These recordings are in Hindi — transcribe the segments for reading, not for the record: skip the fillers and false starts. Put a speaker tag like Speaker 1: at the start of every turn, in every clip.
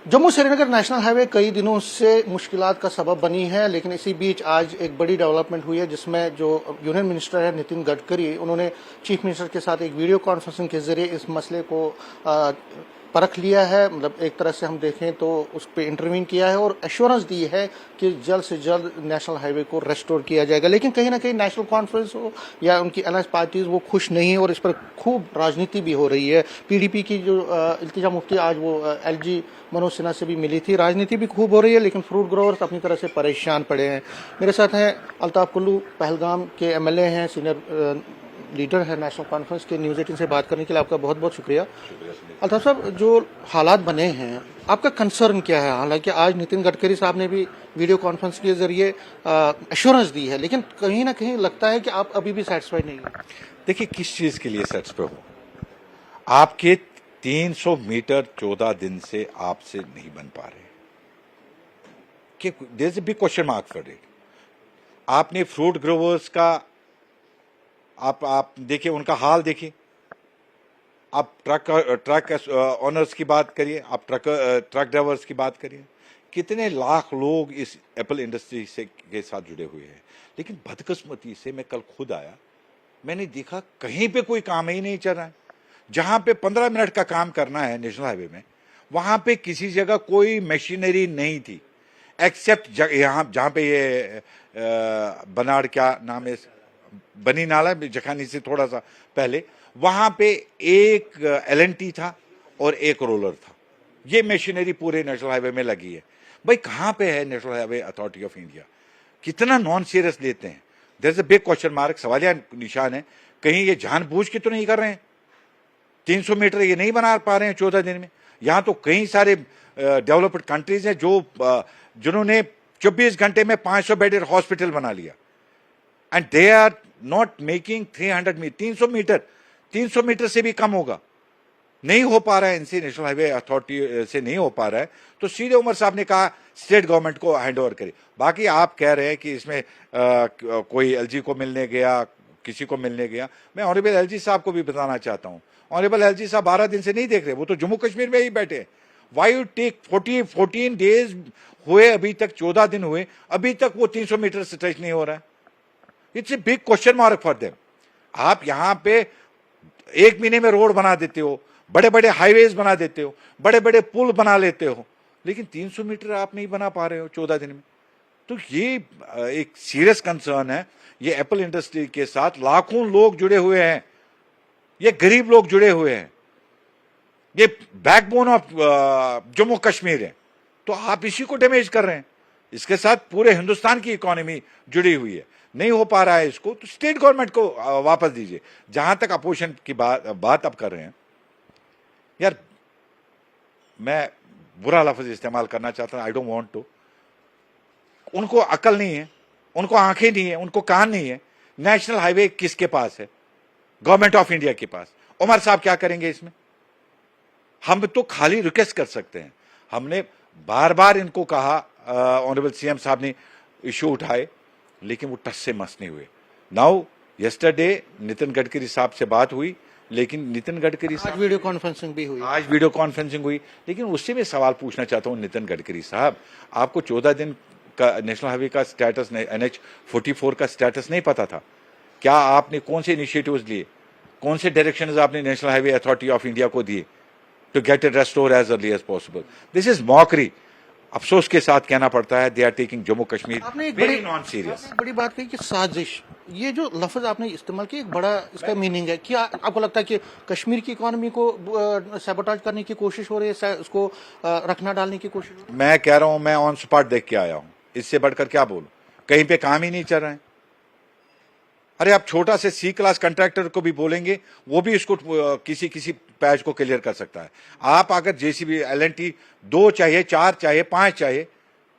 Speaker 1: जम्मू श्रीनगर नेशनल हाईवे कई दिनों से मुश्किलात का सबब बनी है, लेकिन इसी बीच आज एक बड़ी डेवलपमेंट हुई है जिसमें जो यूनियन मिनिस्टर है नितिन गडकरी, उन्होंने चीफ मिनिस्टर के साथ एक वीडियो कॉन्फ्रेंसिंग के जरिए इस मसले को परख लिया है। मतलब एक तरह से हम देखें तो उस पर इंटरवीन किया है और एश्योरेंस दी है कि जल्द से जल्द नेशनल हाईवे को रेस्टोर किया जाएगा। लेकिन कहीं ना कहीं नेशनल कॉन्फ्रेंस हो या उनकी अलायंस पार्टीज वो खुश नहीं है और इस पर खूब राजनीति भी हो रही है। पीडीपी की जो इल्तिजा मुफ्ती आज वो एलजी मनोज सिन्हा से भी मिली थी, राजनीति भी खूब हो रही है, लेकिन फ्रूट ग्रोवर्स अपनी तरह से परेशान पड़े हैं। मेरे साथ हैं अल्ताफ कुल्लू, पहलगाम के एमएलए हैं, सीनियर लीडर है नेशनल कॉन्फ्रेंस के। न्यूज़ 18 से बात करने के लिए आपका बहुत बहुत शुक्रिया। अल्ताफ साहब, जो हालात बने हैं, आपका कंसर्न क्या है? हालांकि आज नितिन गडकरी साहब ने भी वीडियो कॉन्फ्रेंस के जरिए एश्योरेंस दी है, लेकिन कहीं ना कहीं लगता है कि आप अभी भी सेटिस्फाइड नहीं हैं।
Speaker 2: देखिए, किस चीज के लिए सेटिस्फाइड हो? आपके 300 मीटर 14 दिन से आपसे नहीं बन पा रहे कि there is a big question mark for it. आपने फ्रूट ग्रोवर्स का आप देखिए, उनका हाल देखिए। आप ट्रक ऑनर्स की बात करिए, आप ट्रक ड्राइवर्स की बात करिए। कितने लाख लोग इस एप्पल इंडस्ट्री से के साथ जुड़े हुए हैं। लेकिन बदकिस्मती से मैं कल खुद आया, मैंने देखा कहीं पे कोई काम ही नहीं चल रहा है। जहां पे 15 मिनट का काम करना है नेशनल हाईवे में, वहां पे किसी जगह कोई मशीनरी नहीं थी, एक्सेप्ट यहाँ जहां पे ये बनाड़, क्या नाम है, बनी नाला जखानी से थोड़ा सा पहले, वहां पे एक एलएनटी था और एक रोलर था। ये मशीनरी पूरे नेशनल हाईवे में लगी है। भाई, कहां पे है national highway authority of India? कितना नॉन सीरियस लेते हैं? There is a big question mark, सवालिया निशान है। कहीं ये जानबूझ के तो नहीं कर रहे हैं? 300 मीटर ये नहीं बना पा रहे हैं 14 दिन में। यहां तो कई सारे डेवलप्ड कंट्रीज हैं जिन्होंने 24 घंटे में 500 बेडेड हॉस्पिटल बना लिया, and they are not making 300 meter से भी कम होगा। नहीं हो पा रहा है इनसे, नेशनल हाईवे अथॉरिटी से नहीं हो पा रहा है, तो सीधे उमर साहब ने कहा स्टेट गवर्नमेंट को हैंड ओवर करे। बाकी आप कह रहे हैं कि इसमें कोई एलजी को मिलने गया, किसी को मिलने गया। मैं ऑनरेबल एलजी साहब को भी बताना चाहता हूं, ऑनरेबल एलजी साहब 12 दिन से नहीं देख रहे, वो तो जम्मू कश्मीर में ही बैठे। वाई यू टेक 14 डेज हुए, अभी तक 14 दिन हुए, अभी तक वो 300 मीटर से टच नहीं हो रहा है। It's a big question mark for them. आप यहां पे 1 महीने में रोड बना देते हो, बड़े बड़े हाईवेज बना देते हो, बड़े बड़े पुल बना लेते हो, लेकिन 300 मीटर आप नहीं बना पा रहे हो 14 दिन में। तो ये एक सीरियस कंसर्न है। ये एप्पल इंडस्ट्री के साथ लाखों लोग जुड़े हुए हैं, ये गरीब लोग जुड़े हुए हैं, ये बैकबोन ऑफ जम्मू कश्मीर है। तो आप इसी को डैमेज कर रहे हैं। इसके साथ पूरे हिंदुस्तान की इकोनॉमी जुड़ी हुई है। नहीं हो पा रहा है इसको, तो स्टेट गवर्नमेंट को वापस दीजिए। जहां तक अपोजिशन की बात आप कर रहे हैं, यार मैं बुरा लफ्ज इस्तेमाल करना चाहता हूं, आई डोंट वांट टू। उनको अकल नहीं है, उनको आंखें नहीं है, उनको कान नहीं है। नेशनल हाईवे किसके पास है? गवर्नमेंट ऑफ इंडिया के पास। उमर साहब क्या करेंगे इसमें? हम तो खाली रिक्वेस्ट कर सकते हैं। हमने बार बार इनको कहा, ऑनरेबल सीएम साहब ने इशू उठाए, लेकिन वो टस से मस नहीं हुए। नाउ यस्टरडे नितिन गडकरी साहब से बात हुई, लेकिन नितिन गडकरी साहब,
Speaker 1: आज वीडियो कॉन्फ्रेंसिंग भी हुई।
Speaker 2: आज वीडियो कॉन्फ्रेंसिंग हुई, लेकिन उससे मैं सवाल पूछना चाहता हूं, नितिन गडकरी साहब, आपको 14 दिन का नेशनल हाईवे का स्टेटस, NH 44 का स्टेटस नहीं पता था क्या? आपने कौन से इनिशिएटिव्स लिए, कौन से डायरेक्शंस आपने national highway authority of India को दिए to get it restore as early as possible? This is mockery. अफसोस के साथ कहना पड़ता है, they are taking Jammu Kashmir very non serious.
Speaker 1: बड़ी बात कही कि साजिश, ये जो लफ्ज आपने इस्तेमाल किया, एक बड़ा इसका मीनिंग है। क्या आपको लगता है कि कश्मीर की इकोनॉमी को सैबोटाज करने की कोशिश हो रही है, उसको रखना डालने की कोशिश हो रही है?
Speaker 2: मैं कह रहा हूं, मैं ऑन स्पॉट देख के आया हूं, इससे बढ़कर क्या बोलूं? कहीं पे काम ही नहीं चल रहा है। अरे आप छोटा से C क्लास कंट्रैक्टर को भी बोलेंगे, वो भी इसको किसी पैच को क्लियर कर सकता है। आप अगर जेसीबी एलएनटी 2 चाहिए, 4 चाहिए, 5 चाहिए,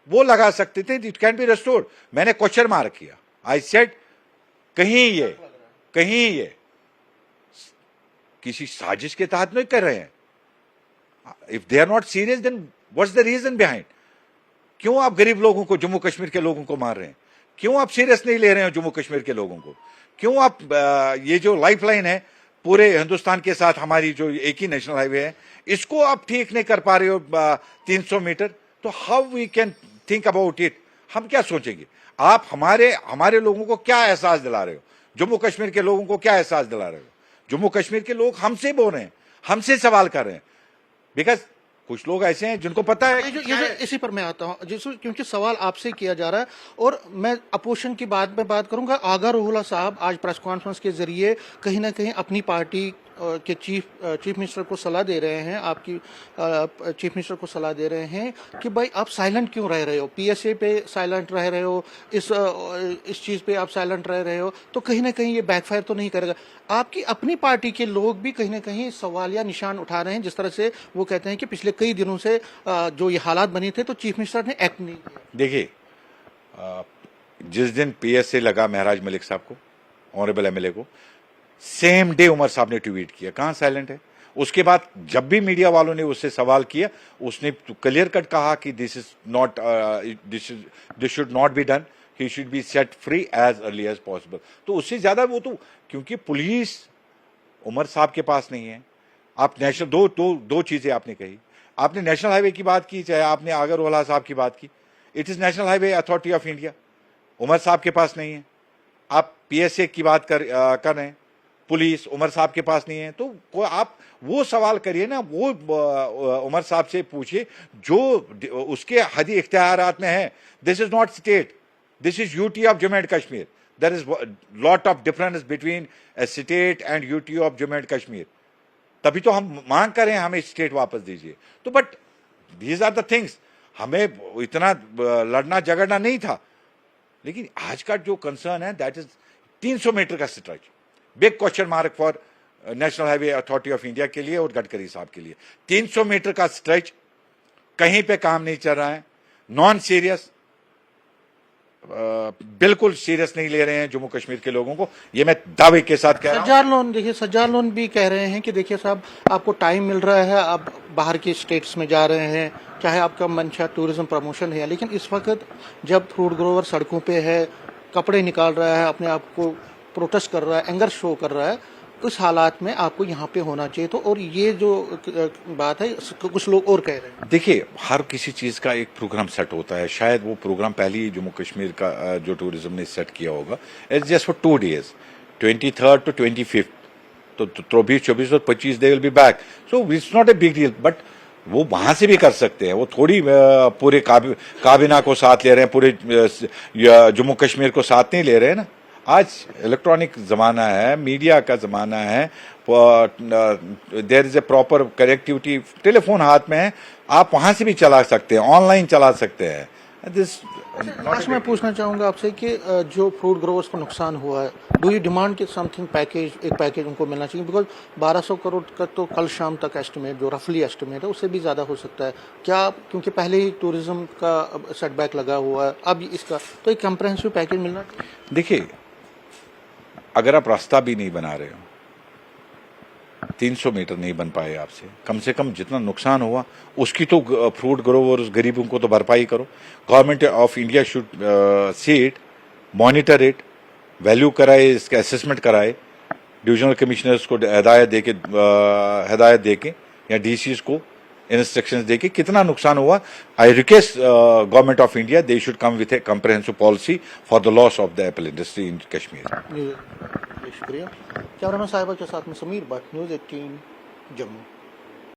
Speaker 2: वो लगा सकते थे, इट कैन बी रेस्टोर्ड। मैंने क्वेश्चन मार्क किया, आई सेड कहीं ये किसी साजिश के तहत नहीं कर रहे हैं। If they are not serious, then what's the reason behind? क्यों आप गरीब लोगों को, जम्मू कश्मीर के लोगों को मार रहे हैं? क्यों आप सीरियस नहीं ले रहे हैं जम्मू कश्मीर के लोगों को? क्यों आप ये जो लाइफलाइन है पूरे हिंदुस्तान के साथ हमारी जो एक ही नेशनल हाईवे है, इसको आप ठीक नहीं कर पा रहे हो 300 मीटर, तो how we can think about it? हम क्या सोचेंगे? आप हमारे लोगों को क्या एहसास दिला रहे हो? जम्मू कश्मीर के लोगों को क्या एहसास दिला रहे हो? जम्मू कश्मीर के लोग हमसे बोल रहे हैं, हमसे सवाल कर रहे हैं, बिकॉज कुछ लोग ऐसे हैं जिनको पता है।
Speaker 1: इसी पर मैं आता हूँ क्योंकि सवाल आपसे किया जा रहा है और मैं अपोजिशन की बात में बात करूंगा। आगा रोहुल्ला साहब आज प्रेस कॉन्फ्रेंस के जरिए कहीं ना कहीं अपनी पार्टी के चीफ मिनिस्टर को सलाह दे रहे हैं, आपकी चीफ मिनिस्टर को सलाह दे रहे हैं कि भाई आप साइलेंट क्यों रह रहे हो, पीएसए पे साइलेंट रह रहे हो, इस चीज़ पे आप साइलेंट रह रहे हो, तो कहीं ना कहीं ये बैकफायर तो नहीं करेगा। आपकी अपनी पार्टी के लोग भी कहीं ना कहीं सवाल या निशान उठा रहे हैं, जिस तरह से वो कहते हैं कि पिछले कई दिनों से जो ये हालात बने थे तो चीफ मिनिस्टर ने एक्ट नहीं किया।
Speaker 2: देखिए, जिस दिन पीएसए लगा महराज मलिक साहब को, ऑनरेबल एमएलए को, सेम डे उमर साहब ने ट्वीट किया, कहां साइलेंट है? उसके बाद जब भी मीडिया वालों ने उससे सवाल किया, उसने क्लियर कट कहा कि this should not be done, he should be set free as early as possible. तो उससे ज्यादा वो तो, क्योंकि पुलिस उमर साहब के पास नहीं है। आप नेशनल दो चीजें आपने कही, आपने नेशनल हाईवे की बात की, चाहे आपने आगा रोहुल्ला साहब की बात की, it is national highway authority of India, Omar साहब के पास नहीं है। आप पीएसए की बात कर रहे हैं, पुलिस उमर साहब के पास नहीं है, तो आप वो सवाल करिए ना, वो उमर साहब से पूछिए जो उसके हदी इख्तियारात में है। This is not state, this is UT of Jammu and Kashmir. There is lot of difference between state and UT of Jammu and Kashmir. तभी तो हम मांग करें हमें स्टेट वापस दीजिए। तो but these are the things, हमें इतना लड़ना झगड़ना नहीं था, लेकिन आज का जो कंसर्न है दैट इज 300 मीटर का stretch, big question mark for national highway authority of India के लिए और गडकरी साहब के लिए। 300 मीटर का स्ट्रेच, कहीं पे काम नहीं चल रहा है, नॉन सीरियस, बिल्कुल सीरियस नहीं ले रहे हैं जम्मू कश्मीर के लोगों को, ये मैं दावे के साथ कह रहा हूं।
Speaker 1: सज्जाद लोन, देखिए सज्जाद लोन भी कह रहे हैं कि देखिए साहब, आपको टाइम मिल रहा है, आप बाहर के स्टेट्स में जा रहे हैं, चाहे आपका मंशा टूरिज्म प्रमोशन है, लेकिन इस वक्त जब फ्रूट ग्रोवर सड़कों पे है, कपड़े निकाल रहा है, अपने आप को प्रोटेस्ट कर रहा है, एंगर शो कर रहा है, उस हालात में आपको यहाँ पे होना चाहिए। तो और ये जो बात है कुछ लोग और कह रहे हैं।
Speaker 2: देखिए, हर किसी चीज का एक प्रोग्राम सेट होता है, शायद वो प्रोग्राम पहले ही जम्मू कश्मीर का जो टूरिज्म ने सेट किया होगा। It's just for 2 days, 23rd to 25th, तो 24, 24 और 25 they will be back, so it's not a big deal. But वो वहां से भी कर सकते हैं, वो थोड़ी पूरे काबीना को साथ ले रहे हैं, पूरे जम्मू कश्मीर को साथ नहीं ले रहे हैं ना। आज इलेक्ट्रॉनिक जमाना है, मीडिया का जमाना है, there is a proper connectivity, telephone हाथ में है, आप वहां से भी चला सकते हैं, ऑनलाइन चला सकते हैं।
Speaker 1: लास्ट में पूछना चाहूंगा आपसे कि जो फ्रूट ग्रोवर्स को नुकसान हुआ है, डू यू डिमांड कि समथिंग पैकेज, एक पैकेज उनको मिलना चाहिए? बिकॉज 1200 करोड़ का तो कल शाम तक एस्टिमेट, जो रफली एस्टिमेट है, उससे भी ज़्यादा हो सकता है क्या? क्योंकि पहले ही टूरिज्म का सेटबैक लगा हुआ है, अब इसका तो एक कंप्रहेंसिव पैकेज मिलना चाहिए।
Speaker 2: देखिए, अगर आप रास्ता भी नहीं बना रहे हो, 300 मीटर नहीं बन पाए आपसे, कम से कम जितना नुकसान हुआ उसकी तो फ्रूट ग्रोवर्स गरीबों को तो भरपाई करो। Government of India should see it, monitor it, value कराए, इसका असेसमेंट कराए, डिविजनल कमिश्नर्स को हिदायत देके या डीसीज को इंस्ट्रक्शंस देके कितना नुकसान हुआ। I request government of India, they should come with A comprehensive policy for the loss of the Apple industry in Kashmir.
Speaker 1: शुक्रिया। कैमरामैन साहिबा के साथ में समीर भट्ट, न्यूज़ 18 जम्मू।